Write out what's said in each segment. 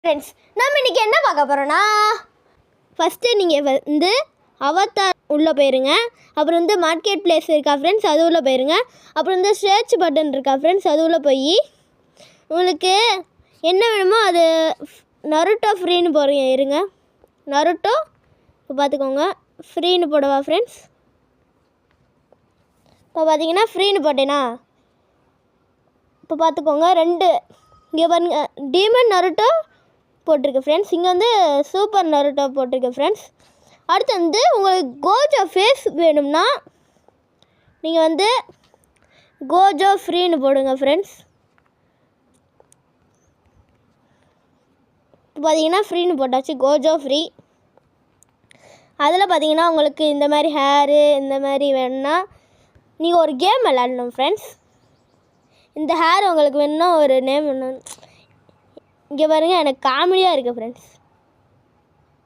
Friends, நம்ம இன்றைக்கி என்ன பார்க்க போகிறோன்னா, ஃபஸ்ட்டு நீங்கள் வந்து அவதார் உள்ளே போயிருங்க. அப்புறம் வந்து மார்க்கெட் பிளேஸ் இருக்கா ஃப்ரெண்ட்ஸ், அது உள்ளே போயிருங்க. அப்புறம் வந்து சர்ச் பட்டன் இருக்கா ஃப்ரெண்ட்ஸ், அது உள்ளே போய் உங்களுக்கு என்ன வேணுமோ அது நருட்டோ ஃப்ரீன்னு போகிறீங்க. இருங்க, நருட்டோ இப்போ பார்த்துக்கோங்க, ஃப்ரீன்னு போடவா ஃப்ரெண்ட்ஸ். இப்போ பார்த்தீங்கன்னா ஃப்ரீன்னு போட்டேனா, இப்போ பார்த்துக்கோங்க இங்கே பாருங்க, டீமன் நருட்டோ போட்டிருக்கு ஃப்ரெண்ட்ஸ். இங்கே வந்து சூப்பர் நருட்டோ போட்டிருக்கு ஃப்ரெண்ட்ஸ். அடுத்து வந்து உங்களுக்கு கோஜோ ஃபேஸ் வேணும்னா நீங்கள் வந்து கோஜோ ஃப்ரீன்னு போடுங்க ஃப்ரெண்ட்ஸ். இப்போ பார்த்தீங்கன்னா ஃப்ரீன்னு போட்டாச்சு, கோஜோ ஃப்ரீ. அதில் பார்த்தீங்கன்னா உங்களுக்கு இந்த மாதிரி ஹேரு இந்த மாதிரி வேணும்னா நீங்கள் ஒரு கேம் விளாடணும் ஃப்ரெண்ட்ஸ். இந்த ஹேர் உங்களுக்கு வேணும்னா ஒரு நேம் வேணும். இங்கே பாருங்கள், எனக்கு காமெடியாக இருக்குது ஃப்ரெண்ட்ஸ்,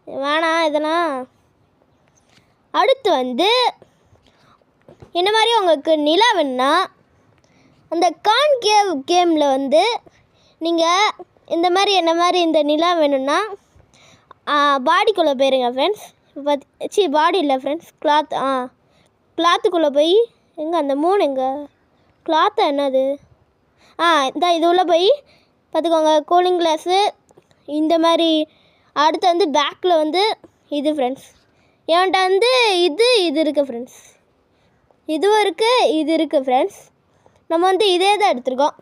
வேணாம் இதெல்லாம். அடுத்து வந்து என்ன மாதிரி உங்களுக்கு நிலா வேணுன்னா அந்த கேமில் வந்து நீங்கள் இந்த மாதிரி என்ன மாதிரி இந்த நிலா வேணும்னா பாடிக்குள்ளே போயிருங்க ஃப்ரெண்ட்ஸ். இப்போ பாடி இல்லை ஃப்ரெண்ட்ஸ், கிளாத்துக்குள்ளே போய் எங்கே அந்த எங்கே கிளாத்தா என்னது, இந்த இது உள்ளே போய் பார்த்துக்கோங்க, கூலிங் கிளாஸு இந்த மாதிரி. அடுத்து வந்து பேக்கில் வந்து இது ஃப்ரெண்ட்ஸ், என்கிட்ட வந்து இது இருக்குது ஃப்ரெண்ட்ஸ், இதுவும் இருக்குது இது இருக்குது ஃப்ரெண்ட்ஸ். நம்ம வந்து இதே தான் எடுத்துருக்கோம்.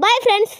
Bye friends.